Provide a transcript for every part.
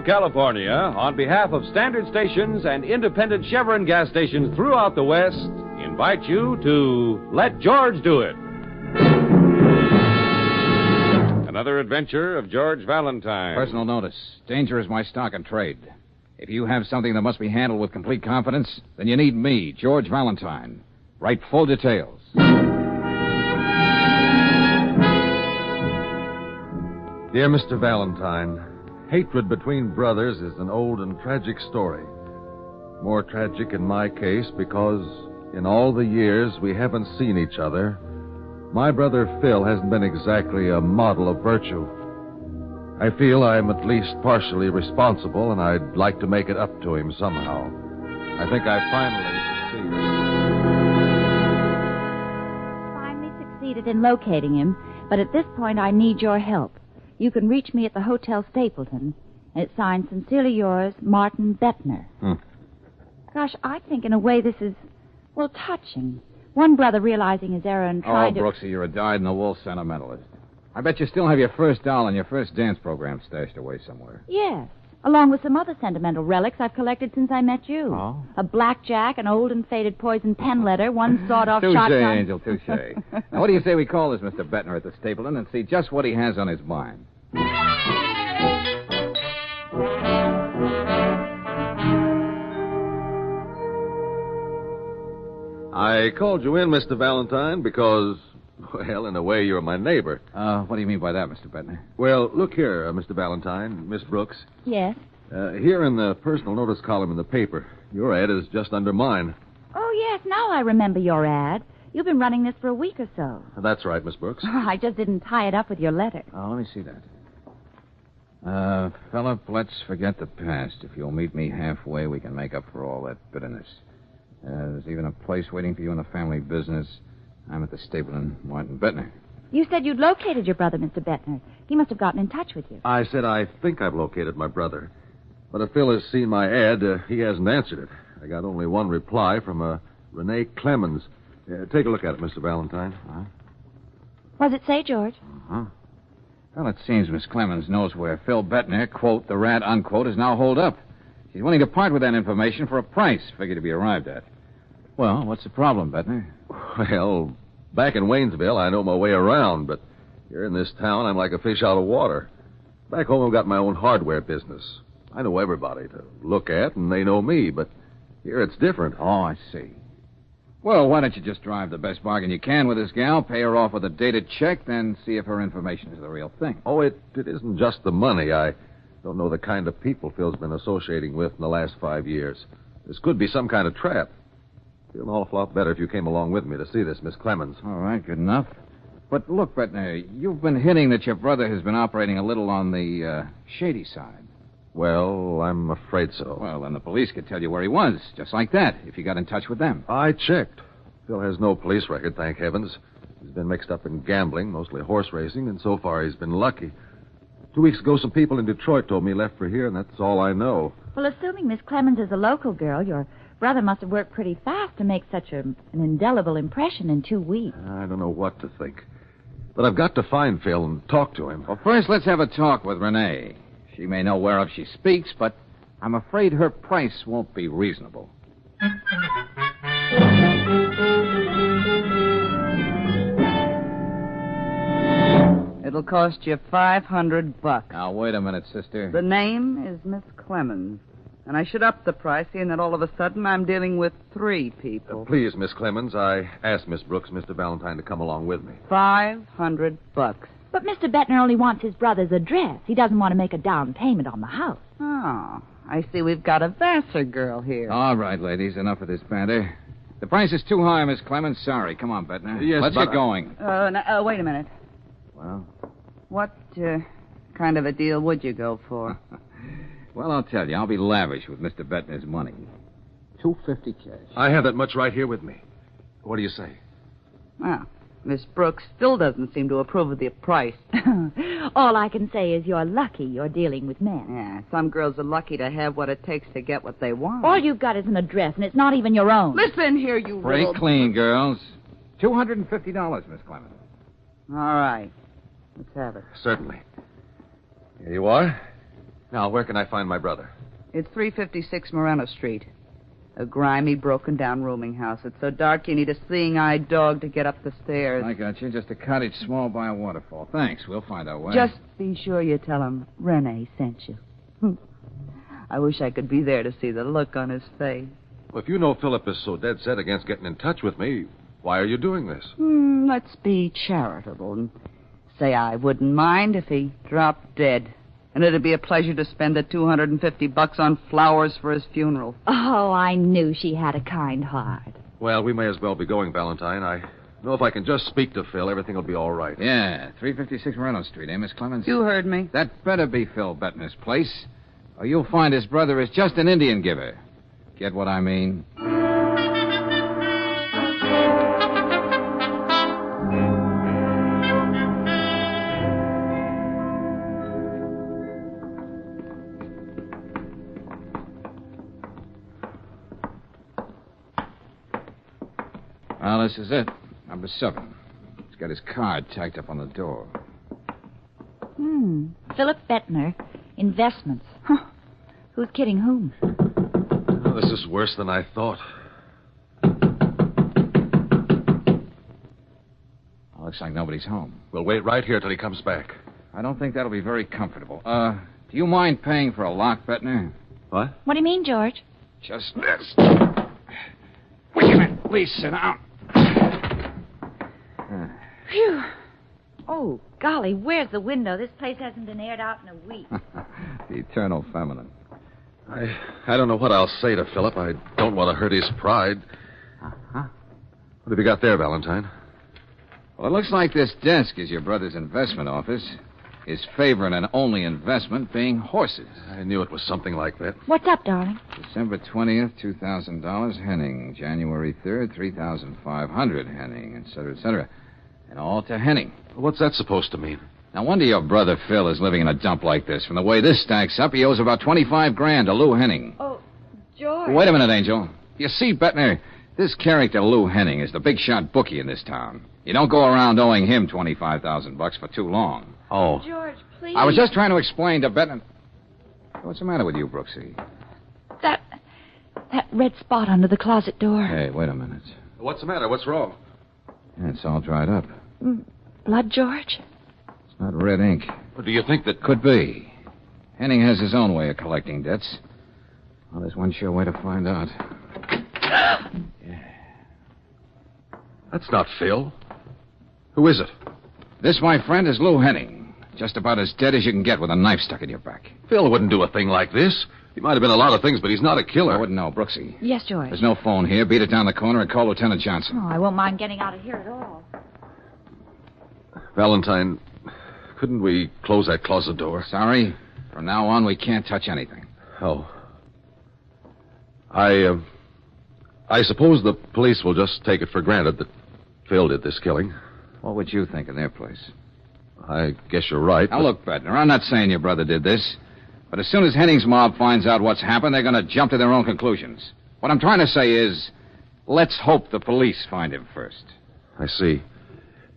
of California, on behalf of standard stations and independent Chevron gas stations throughout the West, invite you to Let George Do It. Another adventure of George Valentine. Personal notice. Danger is my stock and trade. If you have something that must be handled with complete confidence, then you need me, George Valentine. Write full details. Dear Mr. Valentine, hatred between brothers is an old and tragic story. More tragic in my case because in all the years we haven't seen each other, my brother Phil hasn't been exactly a model of virtue. I feel I'm at least partially responsible, and I'd like to make it up to him somehow. I think I finally succeeded in locating him, but at this point I need your help. You can reach me at the Hotel Stapleton, and it's signed Sincerely Yours, Martin Bettner. Gosh, I think in a way this is, well, touching. One brother realizing his error and trying to... Oh, Brooksie, you're a dyed-in-the-wool sentimentalist. I bet you still have your first doll and your first dance program stashed away somewhere. Yes, along with some other sentimental relics I've collected since I met you. Oh? A blackjack, an old and faded poison pen letter, one sawed-off shotgun... Touche, Angel, touche. Now, what do you say we call this Mr. Bettner at the Stapleton and see just what he has on his mind? I called you in, Mr. Valentine, because, well, in a way, you're my neighbor. What do you mean by that, Mr. Bettner? Well, look here, Mr. Valentine, Miss Brooks. Yes? Here in the personal notice column in the paper, your ad is just under mine. Oh, yes, now I remember your ad. You've been running this for a week or so. That's right, Miss Brooks. I just didn't tie it up with your letter. Oh, let me see that. Philip, let's forget the past. If you'll meet me halfway, we can make up for all that bitterness. There's even a place waiting for you in the family business. I'm at the Stapleton, Martin Bettner. You said you'd located your brother, Mr. Bettner. He must have gotten in touch with you. I said I think I've located my brother. But if Phil has seen my ad, he hasn't answered it. I got only one reply from Renee Clemens. Take a look at it, Mr. Valentine. What does it say, George? Well, it seems Miss Clemens knows where Phil Bettner, quote, the rat, unquote, is now holed up. She's willing to part with that information for a price figure to be arrived at. Well, what's the problem, Bettner? Well, back in Waynesville, I know my way around, but here in this town, I'm like a fish out of water. Back home, I've got my own hardware business. I know everybody to look at, and they know me, but here it's different. Oh, I see. Well, why don't you just drive the best bargain you can with this gal, pay her off with a dated check, then see if her information is the real thing. Oh, it isn't just the money. I don't know the kind of people Phil's been associating with in the last 5 years. This could be some kind of trap. Feel an awful lot better if you came along with me to see this, Miss Clemens. All right, good enough. But look, Bettner, you've been hinting that your brother has been operating a little on the shady side. Well, I'm afraid so. Well, then the police could tell you where he was, just like that, if you got in touch with them. I checked. Phil has no police record, thank heavens. He's been mixed up in gambling, mostly horse racing, and so far he's been lucky. 2 weeks ago, some people in Detroit told me he left for here, and that's all I know. Well, assuming Miss Clemens is a local girl, your brother must have worked pretty fast to make such an indelible impression in 2 weeks. I don't know what to think. But I've got to find Phil and talk to him. Well, first, let's have a talk with Renee. She may know whereof she speaks, but I'm afraid her price won't be reasonable. It'll cost you $500. Now, wait a minute, sister. The name is Miss Clemens. And I should up the price, seeing that all of a sudden I'm dealing with 3 people. Please, Miss Clemens, I asked Miss Brooks, Mr. Valentine, to come along with me. $500. But Mr. Bettner only wants his brother's address. He doesn't want to make a down payment on the house. Oh, I see we've got a Vassar girl here. All right, ladies, enough of this banter. The price is too high, Miss Clemens. Sorry. Come on, Bettner. Yes, let's get going. Now, wait a minute. Well? What kind of a deal would you go for? Well, I'll tell you. I'll be lavish with Mr. Bettner's money. $250 cash. I have that much right here with me. What do you say? Well, Miss Brooks still doesn't seem to approve of the price. All I can say is you're lucky you're dealing with men. Yeah, some girls are lucky to have what it takes to get what they want. All you've got is an address, and it's not even your own. Listen here, you Break little... clean, girls. $250, Miss Clemens. All right. Let's have it. Certainly. Here you are. Now, where can I find my brother? It's 356 Moreno Street. A grimy, broken-down rooming house. It's so dark you need a seeing-eyed dog to get up the stairs. I got you. Just a cottage small by a waterfall. Thanks. We'll find our way. Just be sure you tell him Renee sent you. I wish I could be there to see the look on his face. Well, if you know Philip is so dead set against getting in touch with me, why are you doing this? Let's be charitable and say I wouldn't mind if he dropped dead. And it'd be a pleasure to spend the $250 on flowers for his funeral. Oh, I knew she had a kind heart. Well, we may as well be going, Valentine. I know if I can just speak to Phil, everything will be all right. Yeah, 356 Moreno Street, eh, Miss Clemens? You heard me. That better be Phil Bettner's place, or you'll find his brother is just an Indian giver. Get what I mean? Well, this is it. Number 7. He's got his card tacked up on the door. Philip Bettner, investments. Huh. Who's kidding whom? Oh, this is worse than I thought. Well, looks like nobody's home. We'll wait right here till he comes back. I don't think that'll be very comfortable. Do you mind paying for a lock, Bettner? What? What do you mean, George? Just this. Wait a minute. Please sit down. Phew. Oh, golly, where's the window? This place hasn't been aired out in a week. The eternal feminine. I don't know what I'll say to Philip. I don't want to hurt his pride. Uh-huh. What have you got there, Valentine? Well, it looks like this desk is your brother's investment office. His favorite and only investment being horses. I knew it was something like that. What's up, darling? December 20th, $2,000, Henning. January 3rd, $3,500, Henning, et cetera, and all to Henning. What's that supposed to mean? No wonder your brother Phil is living in a dump like this. From the way this stacks up, he owes about $25,000 to Lou Henning. Oh, George. Wait a minute, Angel. You see, Bettner, this character Lou Henning is the big shot bookie in this town. You don't go around owing him $25,000 for too long. Oh. George, please. I was just trying to explain to Bettner. What's the matter with you, Brooksie? That red spot under the closet door. Hey, wait a minute. What's the matter? What's wrong? Yeah, it's all dried up. Blood, George? It's not red ink. Well, do you think that... Could be. Henning has his own way of collecting debts. Well, there's one sure way to find out. Yeah. That's not Phil. Who is it? This, my friend, is Lou Henning. Just about as dead as you can get with a knife stuck in your back. Phil wouldn't do a thing like this. He might have been a lot of things, but he's not a killer. I wouldn't know. Brooksie. Yes, George. There's no phone here. Beat it down the corner and call Lieutenant Johnson. Oh, I won't mind getting out of here at all. Valentine, couldn't we close that closet door? Sorry. From now on, we can't touch anything. Oh. I suppose the police will just take it for granted that Phil did this killing. What would you think in their place? I guess you're right. Now, look, Bettner, I'm not saying your brother did this. But as soon as Henning's mob finds out what's happened, they're going to jump to their own conclusions. What I'm trying to say is, let's hope the police find him first. I see.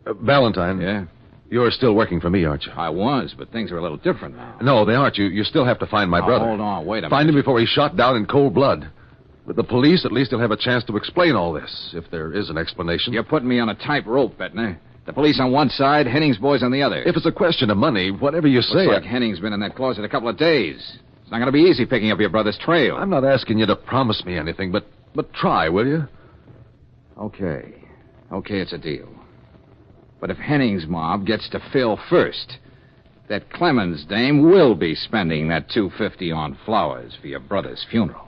Valentine. Yeah? You're still working for me, aren't you? I was, but things are a little different now. No, they aren't. You still have to find my brother. Hold on, wait a minute. Find him before he's shot down in cold blood. With the police, at least he'll have a chance to explain all this, if there is an explanation. You're putting me on a tight rope, Bettner. The police on one side, Henning's boys on the other. If it's a question of money, whatever you say... Looks like Henning's been in that closet a couple of days. It's not going to be easy picking up your brother's trail. I'm not asking you to promise me anything, but try, will you? Okay. Okay, it's a deal. But if Henning's mob gets to Phil first, that Clemens dame will be spending that $250 on flowers for your brother's funeral.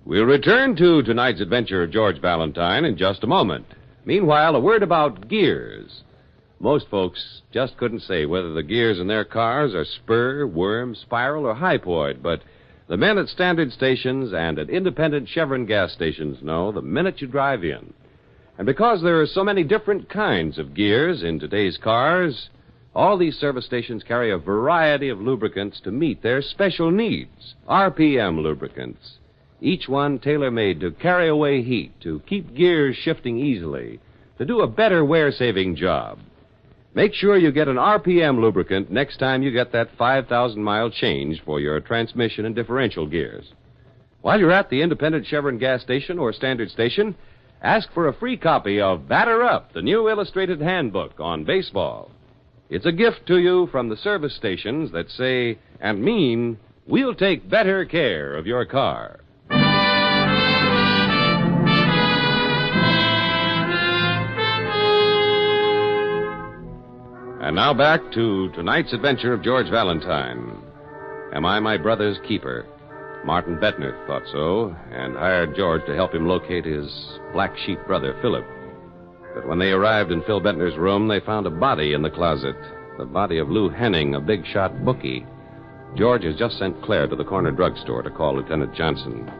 We'll return to tonight's adventure of George Valentine in just a moment. Meanwhile, a word about gears. Most folks just couldn't say whether the gears in their cars are spur, worm, spiral, or hypoid, but the men at standard stations and at independent Chevron gas stations know the minute you drive in. And because there are so many different kinds of gears in today's cars, all these service stations carry a variety of lubricants to meet their special needs. RPM lubricants. each one tailor-made to carry away heat, to keep gears shifting easily, to do a better wear-saving job. Make sure you get an RPM lubricant next time you get that 5,000-mile change for your transmission and differential gears. While you're at the independent Chevron gas station or standard station, ask for a free copy of Batter Up, the new illustrated handbook on baseball. It's a gift to you from the service stations that say and mean, we'll take better care of your car. And now back to tonight's adventure of George Valentine. Am I my brother's keeper? Martin Bettner thought so, and hired George to help him locate his black sheep brother, Philip. But when they arrived in Phil Bettner's room, they found a body in the closet. The body of Lou Henning, a big-shot bookie. George has just sent Claire to the corner drugstore to call Lieutenant Johnson.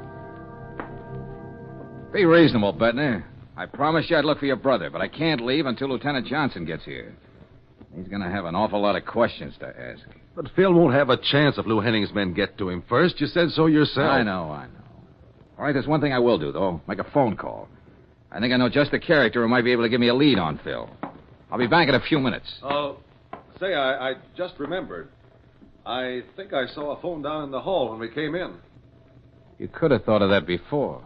Be reasonable, Bettner. I promised you I'd look for your brother, but I can't leave until Lieutenant Johnson gets here. He's going to have an awful lot of questions to ask. But Phil won't have a chance if Lou Henning's men get to him first. You said so yourself. I know. All right, there's one thing I will do, though. Make a phone call. I think I know just the character who might be able to give me a lead on Phil. I'll be back in a few minutes. Oh, say, I just remembered. I think I saw a phone down in the hall when we came in. You could have thought of that before.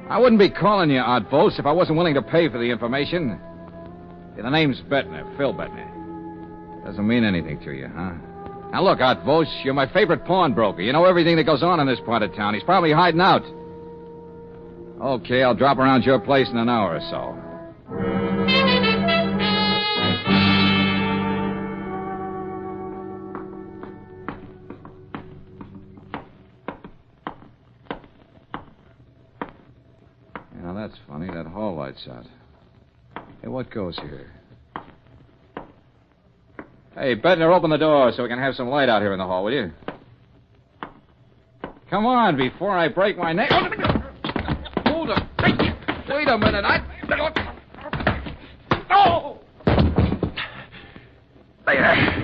I wouldn't be calling you Outpost if I wasn't willing to pay for the information. Yeah, the name's Bettner, Phil Bettner. Doesn't mean anything to you, huh? Now, look, Outpost, you're my favorite pawnbroker. You know everything that goes on in this part of town. He's probably hiding out. Okay, I'll drop around your place in an hour or so. That's funny. That hall light's out. Hey, what goes here? Hey, Bettner, open the door so we can have some light out here in the hall, will you? Come on, before I break my neck. Hold up. Wait a minute. Oh! There.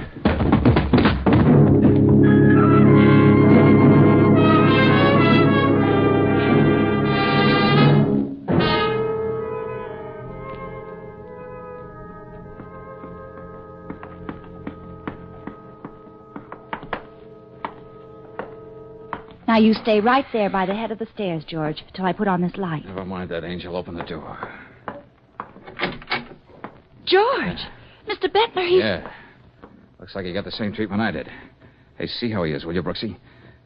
Now, you stay right there by the head of the stairs, George, till I put on this light. Never mind that, Angel. Open the door. George! Mr. Bettner, he's... Yeah. Looks like he got the same treatment I did. Hey, see how he is, will you, Brooksie?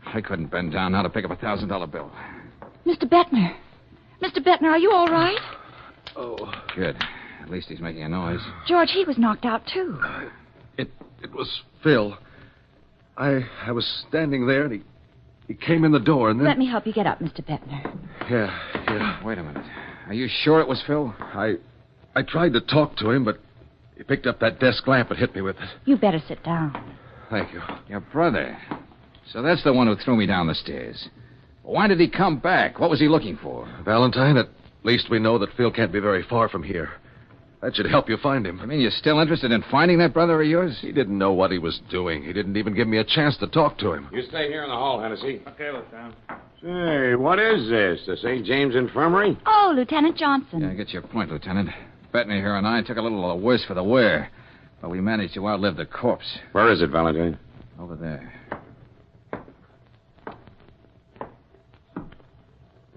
I couldn't bend down now to pick up a $1,000 bill. Mr. Bettner. Mr. Bettner, are you all right? Oh. Good. At least he's making a noise. George, he was knocked out, too. It was Phil. I was standing there, and he came in the door, and then... Let me help you get up, Mr. Bettner. Yeah. Wait a minute. Are you sure it was Phil? I tried to talk to him, but he picked up that desk lamp and hit me with it. You better sit down. Thank you. Your brother. So that's the one who threw me down the stairs. Why did he come back? What was he looking for? Valentine, at least we know that Phil can't be very far from here. That should help you find him. I mean, you're still interested in finding that brother of yours? He didn't know what he was doing. He didn't even give me a chance to talk to him. You stay here in the hall, Hennessy. Okay, Lieutenant. Say, what is this? The St. James Infirmary? Oh, Lieutenant Johnson. Yeah, I get your point, Lieutenant. Bettner here and I took a little of the worse for the wear, but we managed to outlive the corpse. Where is it, Valentine? Over there.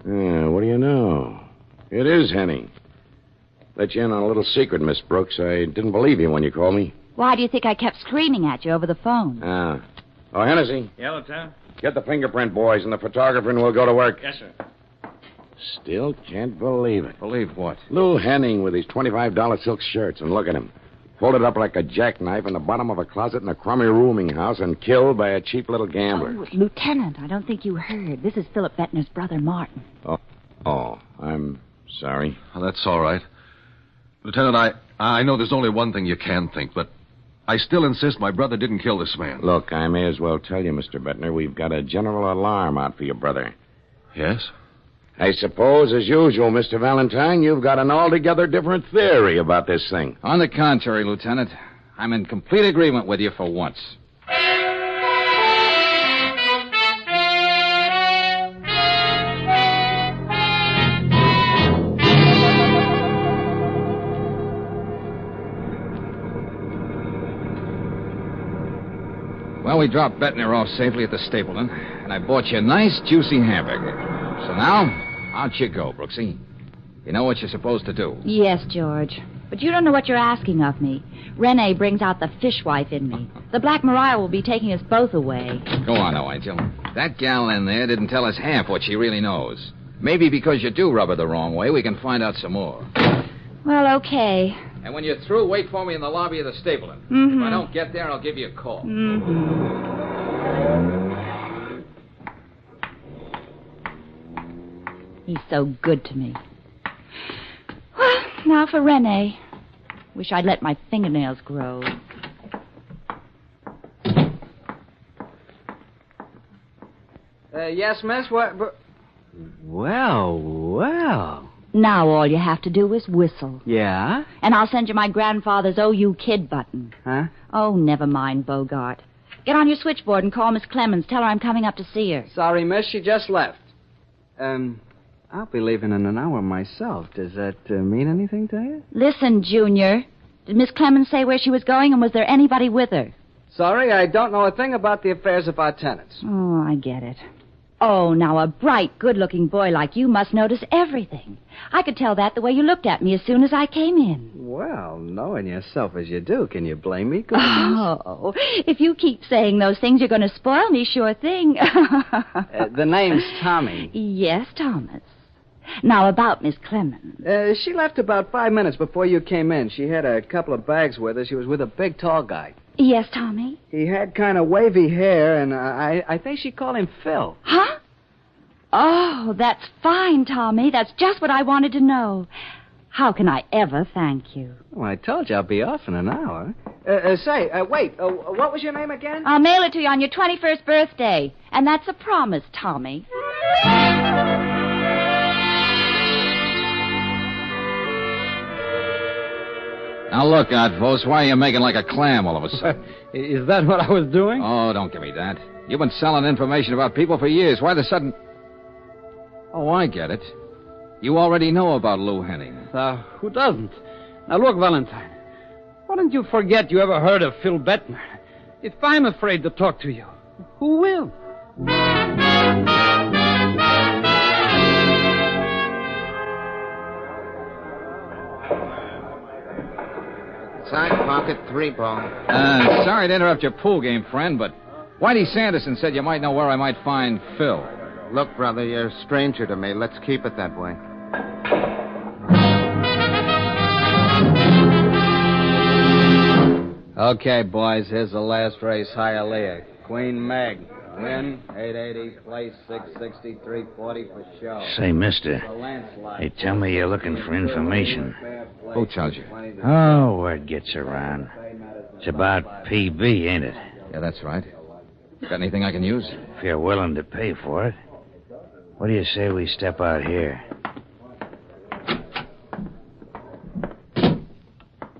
Yeah, what do you know? It is Henning. Let you in on a little secret, Miss Brooks. I didn't believe you when you called me. Why do you think I kept screaming at you over the phone? Oh, Hennessy, Yeah, Lieutenant? get the fingerprint boys and the photographer and we'll go to work. Yes, sir. Still can't believe it. Believe what? Lou Henning with his $25 silk shirts, and look at him. Folded up like a jackknife in the bottom of a closet in a crummy rooming house and killed by a cheap little gambler. Oh, Lieutenant, I don't think you heard. This is Philip Bettner's brother, Martin. Oh, I'm sorry. Well, that's all right. Lieutenant, I know there's only one thing you can think, but I still insist my brother didn't kill this man. Look, I may as well tell you, Mr. Bettner, we've got a general alarm out for your brother. Yes? I suppose, as usual, Mr. Valentine, you've got an altogether different theory about this thing. On the contrary, Lieutenant, I'm in complete agreement with you for once. we dropped Bettner off safely at the Stapleton, and I bought you a nice, juicy hamburger. So now, out you go, Brooksie. You know what you're supposed to do. Yes, George. But you don't know what you're asking of me. Renee brings out the fishwife in me. The Black Maria will be taking us both away. Go on, now, Angel. That gal in there didn't tell us half what she really knows. Maybe because you do rub her the wrong way, we can find out some more. Well, okay. And when you're through, wait for me in the lobby of the Stapleton. Mm-hmm. If I don't get there, I'll give you a call. Mm-hmm. He's so good to me. Well, now for Renee. Wish I'd let my fingernails grow. Yes, miss? What? Well. Now all you have to do is whistle. Yeah? And I'll send you my grandfather's OU Kid button. Huh? Oh, never mind, Bogart. Get on your switchboard and call Miss Clemens. Tell her I'm coming up to see her. Sorry, miss, she just left. I'll be leaving in an hour myself. Does that mean anything to you? Listen, Junior. Did Miss Clemens say where she was going, and was there anybody with her? Sorry, I don't know a thing about the affairs of our tenants. Oh, I get it. Oh, now a bright, good-looking boy like you must notice everything. I could tell that the way you looked at me as soon as I came in. Well, knowing yourself as you do, can you blame me? Oh, if you keep saying those things, you're going to spoil me, sure thing. The name's Tommy. Yes, Thomas. Now, about Miss Clemens. She left about 5 minutes before you came in. She had a couple of bags with her. She was with a big, tall guy. Yes, Tommy? He had kind of wavy hair, and I think she called him Phil. Huh? Oh, that's fine, Tommy. That's just what I wanted to know. How can I ever thank you? Well, I told you I'll be off in an hour. Wait. What was your name again? I'll mail it to you on your 21st birthday. And that's a promise, Tommy. Now look, Outpost, why are you making like a clam all of a sudden? Is that what I was doing? Oh, don't give me that. You've been selling information about people for years. Why the sudden... Oh, I get it. You already know about Lou Henning. Who doesn't? Now look, Valentine. Why don't you forget you ever heard of Phil Bettner? If I'm afraid to talk to you, who will? Side pocket, 3-ball. Sorry to interrupt your pool game, friend, but Whitey Sanderson said you might know where I might find Phil. Look, brother, you're a stranger to me. Let's keep it that way. Okay, boys, here's the last race, Hialeah. Queen Meg. Win, 880, place 660, 340 for show. Say, mister, they tell me you're looking for information. Who tells you? Oh, word gets around. It's about PB, ain't it? Yeah, that's right. Got anything I can use? If you're willing to pay for it. What do you say we step out here?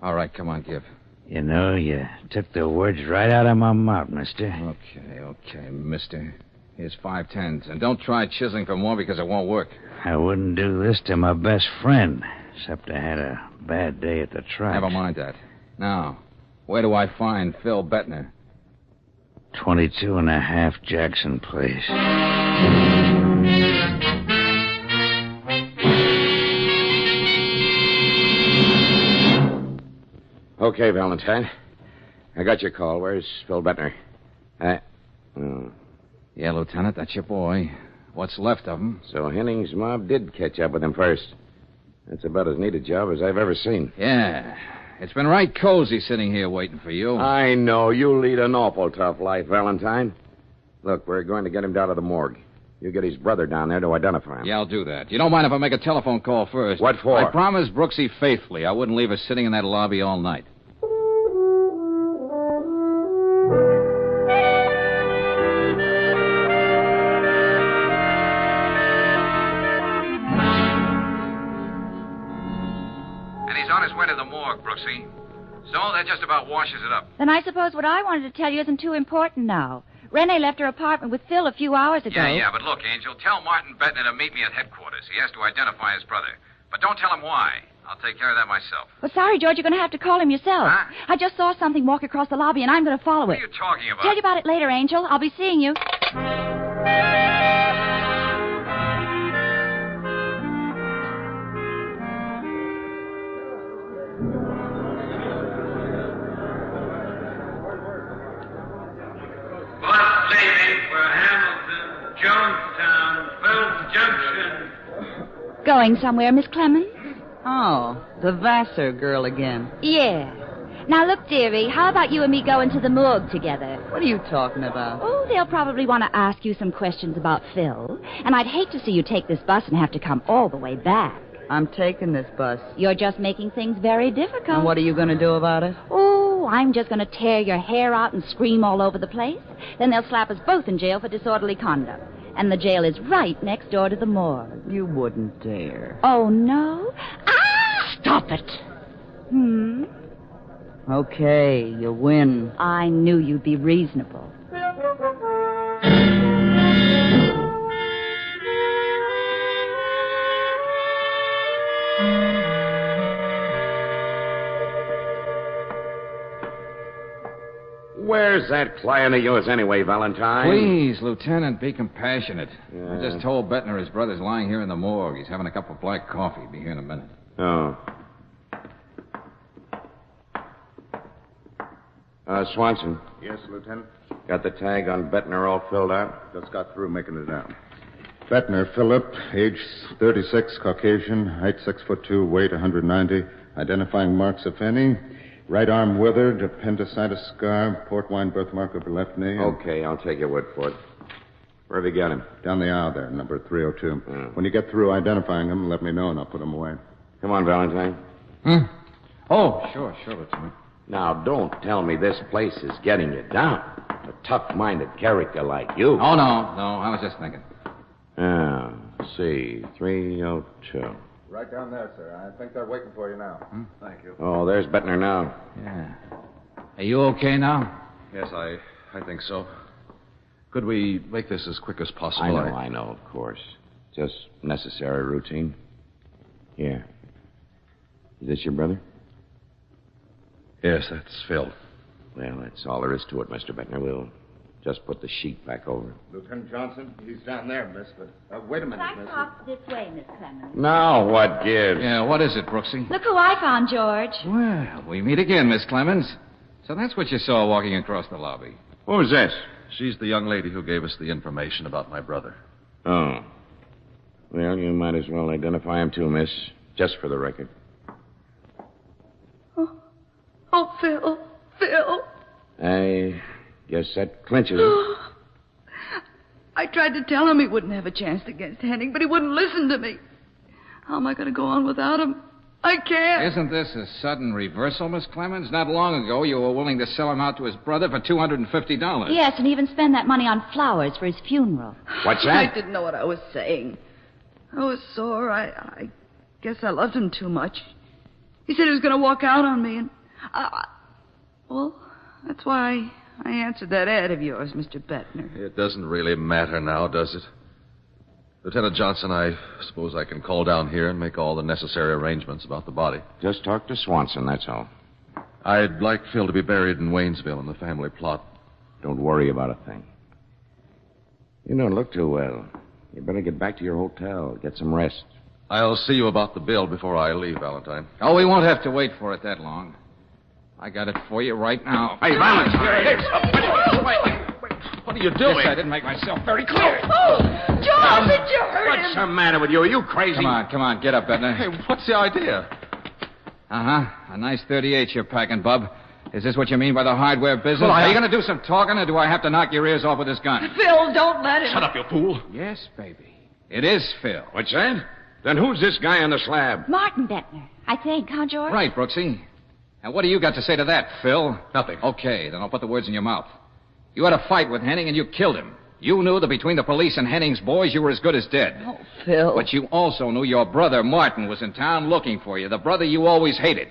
All right, come on, give. You know, you took the words right out of my mouth, mister. Okay, mister. Here's 5 tens. And don't try chiseling for more because it won't work. I wouldn't do this to my best friend, except I had a bad day at the track. Never mind that. Now, where do I find Phil Bettner? 22.5 Jackson Place. Okay, Valentine. I got your call. Where's Phil Bettner? Yeah, Lieutenant, that's your boy. What's left of him. So Henning's mob did catch up with him first. That's about as neat a job as I've ever seen. Yeah. It's been right cozy sitting here waiting for you. I know. You lead an awful tough life, Valentine. Look, we're going to get him down to the morgue. You get his brother down there to identify him. Yeah, I'll do that. You don't mind if I make a telephone call first? What for? I promised Brooksie faithfully I wouldn't leave her sitting in that lobby all night. And he's on his way to the morgue, Brooksie. So that just about washes it up. Then I suppose what I wanted to tell you isn't too important now. Renee left her apartment with Phil a few hours ago. Yeah, but look, Angel, tell Martin Bettner to meet me at headquarters. He has to identify his brother. But don't tell him why. I'll take care of that myself. Well, sorry, George, you're going to have to call him yourself. Huh? I just saw something walk across the lobby, and I'm going to follow What it. are you talking about? Tell you about it later, Angel. I'll be seeing you. Bus leaving for Hamilton, Jonestown, Phillips Junction. Going somewhere, Miss Clemens? Oh, the Vassar girl again. Yeah. Now, look, dearie, how about you and me going to the morgue together? What are you talking about? Oh, they'll probably want to ask you some questions about Phil. And I'd hate to see you take this bus and have to come all the way back. I'm taking this bus. You're just making things very difficult. And what are you going to do about it? Oh, I'm just going to tear your hair out and scream all over the place. Then they'll slap us both in jail for disorderly conduct. And the jail is right next door to the morgue. You wouldn't dare. Oh, no? Ah! Stop it. Okay, you win. I knew you'd be reasonable. Where's that client of yours anyway, Valentine? Please, Lieutenant, be compassionate. Yeah. I just told Bettner his brother's lying here in the morgue. He's having a cup of black coffee. Be here in a minute. Oh. Swanson, Yes, Lieutenant. got the tag on Bettner all filled out? Just got through making it down. Bettner Philip, age 36, Caucasian, height 6'2", weight 190. Identifying marks, if any. Right arm withered, appendicitis scar, port wine birthmark over left knee. Okay, I'll take your word for it. Where have you got him? Down the aisle there, number 302. When you get through identifying him, let me know and I'll put him away. Come on, Valentine. Oh, sure, Lieutenant. Now, don't tell me this place is getting you down. A tough-minded character like you. Oh, no, I was just thinking. Let's see, 302. Right down there, sir. I think they're waiting for you now. Thank you. Oh, there's Bettner now. Yeah. Are you okay now? Yes, I think so. Could we make this as quick as possible? I know, of course. Just necessary routine. Here. Is this your brother? Yes, that's Phil. Well, that's all there is to it, Mr. Bettner. We'll just put the sheet back over. Lieutenant Johnson, he's down there, miss, but... wait a minute, Could I talk this way, Miss Clemens? Now what gives? Yeah, what is it, Brooksie? Look who I found, George. Well, we meet again, Miss Clemens. So that's what you saw walking across the lobby. Who's this? She's the young lady who gave us the information about my brother. Oh. Well, you might as well identify him too, miss. Just for the record. Oh, Phil. I guess that clinches it. I tried to tell him he wouldn't have a chance against Henning, but he wouldn't listen to me. How am I going to go on without him? I can't. Isn't this a sudden reversal, Miss Clemens? Not long ago, you were willing to sell him out to his brother for $250. Yes, and even spend that money on flowers for his funeral. What's that? I didn't know what I was saying. I was sore. I guess I loved him too much. He said he was going to walk out on me, and well, that's why I answered that ad of yours, Mr. Bettner. It doesn't really matter now, does it? Lieutenant Johnson, I suppose I can call down here and make all the necessary arrangements about the body. Just talk to Swanson, that's all. I'd like Phil to be buried in Waynesville in the family plot. Don't worry about a thing. You don't look too well. You better get back to your hotel. Get some rest. I'll see you about the bill before I leave, Valentine. Oh, we won't have to wait for it that long. I got it for you right now. Hey, Valentine! What are you doing? Guess I didn't make myself very clear. Oh, George, did you hurt What's the matter with you? Are you crazy? Come on, get up, Bettner. Hey, what's the idea? A nice 38 you're packing, bub. Is this what you mean by the hardware business? Well, Are you going to do some talking, or do I have to knock your ears off with this gun? Phil, don't let him. Shut up, you fool. Yes, baby. It is Phil. What's that? Then who's this guy on the slab? Martin Bettner, I think, huh, George? Right, Brooksie. And what do you got to say to that, Phil? Nothing. Okay, then I'll put the words in your mouth. You had a fight with Henning, and you killed him. You knew that between the police and Henning's boys, you were as good as dead. Oh, Phil. But you also knew your brother, Martin, was in town looking for you, the brother you always hated.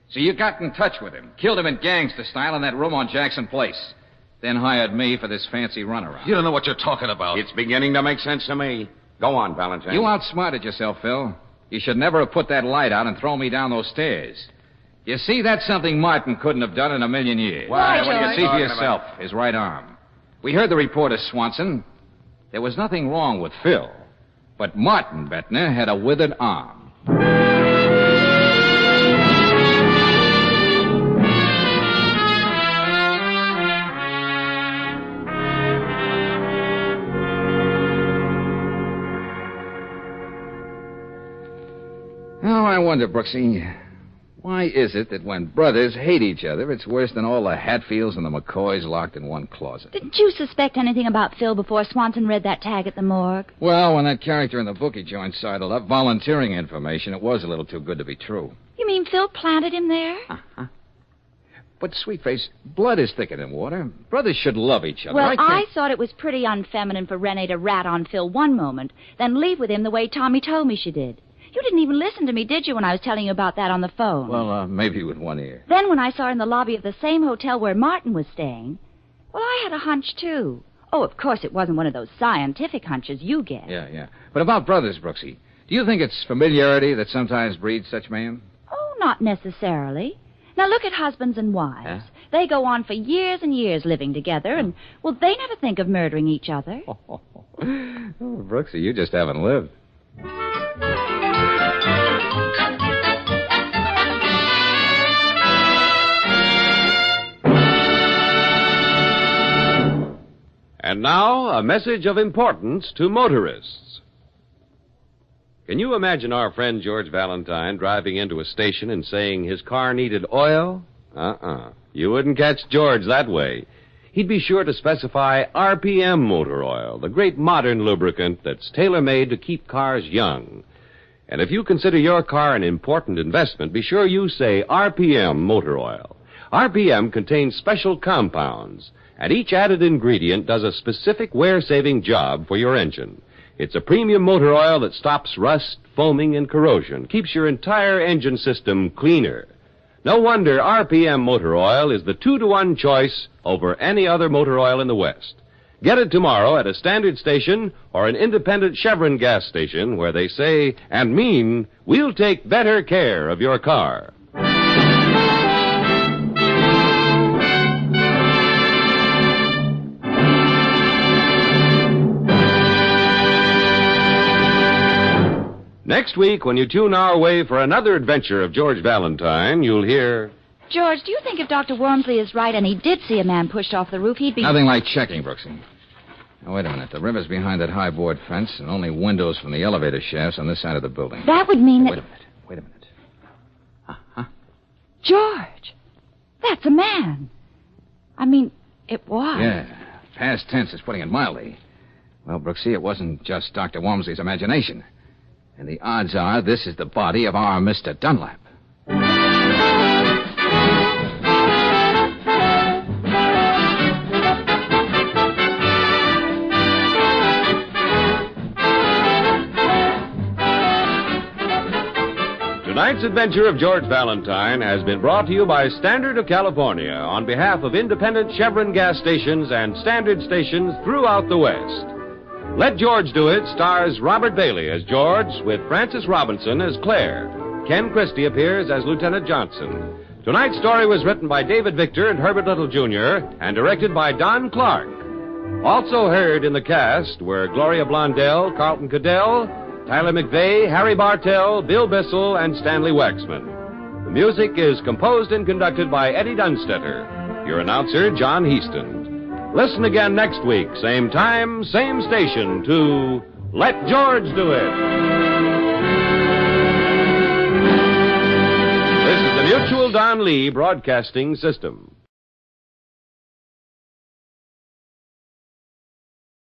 So you got in touch with him, killed him in gangster style in that room on Jackson Place, then hired me for this fancy runaround. You don't know what you're talking about. It's beginning to make sense to me. Go on, Valentine. You outsmarted yourself, Phil. You should never have put that light out and thrown me down those stairs. You see, that's something Martin couldn't have done in a million years. Why, Well, you George? see for yourself, his right arm. We heard the report of Swanson. There was nothing wrong with Phil. But Martin Bettner had a withered arm. Oh, I wonder, Brooksie, why is it that when brothers hate each other, it's worse than all the Hatfields and the McCoys locked in one closet? Didn't you suspect anything about Phil before Swanson read that tag at the morgue? Well, when that character in the bookie joint sidled up volunteering information, it was a little too good to be true. You mean Phil planted him there? But, Sweetface, blood is thicker than water. Brothers should love each other. Well, I I can't... thought it was pretty unfeminine for Renee to rat on Phil one moment, then leave with him the way Tommy told me she did. You didn't even listen to me, did you, when I was telling you about that on the phone? Well, maybe with one ear. Then when I saw her in the lobby of the same hotel where Martin was staying, well, I had a hunch, too. Oh, of course, it wasn't one of those scientific hunches you get. Yeah. But about brothers, Brooksie, do you think it's familiarity that sometimes breeds such man? Oh, not necessarily. Now, look at husbands and wives. Huh? They go on for years and years living together, and, well, they never think of murdering each other. Oh, Brooksie, you just haven't lived. And now, a message of importance to motorists. Can you imagine our friend George Valentine driving into a station and saying his car needed oil? You wouldn't catch George that way. He'd be sure to specify RPM motor oil, the great modern lubricant that's tailor-made to keep cars young. And if you consider your car an important investment, be sure you say RPM motor oil. RPM contains special compounds, and each added ingredient does a specific wear-saving job for your engine. It's a premium motor oil that stops rust, foaming, and corrosion, keeps your entire engine system cleaner. No wonder RPM motor oil is the 2-to-1 choice over any other motor oil in the West. Get it tomorrow at a standard station or an independent Chevron gas station where they say and mean, we'll take better care of your car. Next week, when you tune our way for another adventure of George Valentine, you'll hear... George, do you think if Dr. Wormsley is right and he did see a man pushed off the roof, he'd be... Nothing like checking, Brooksie. Now, wait a minute. The river's behind that high board fence and only windows from the elevator shafts on this side of the building. That would mean that... Wait a minute. George, that's a man. I mean, it was. Yeah. Past tense is putting it mildly. Well, Brooksie, it wasn't just Dr. Wormsley's imagination. And the odds are this is the body of our Mr. Dunlap. Tonight's adventure of George Valentine has been brought to you by Standard of California on behalf of independent Chevron gas stations and Standard stations throughout the West. Let George Do It stars Robert Bailey as George with Frances Robinson as Claire. Ken Christie appears as Lieutenant Johnson. Tonight's story was written by David Victor and Herbert Little, Jr. and directed by Don Clark. Also heard in the cast were Gloria Blondell, Carlton Cadell, Tyler McVeigh, Harry Bartell, Bill Bissell, and Stanley Waxman. The music is composed and conducted by Eddie Dunstetter. Your announcer, John Heaston. Listen again next week, same time, same station, to Let George Do It. This is the Mutual Don Lee Broadcasting System.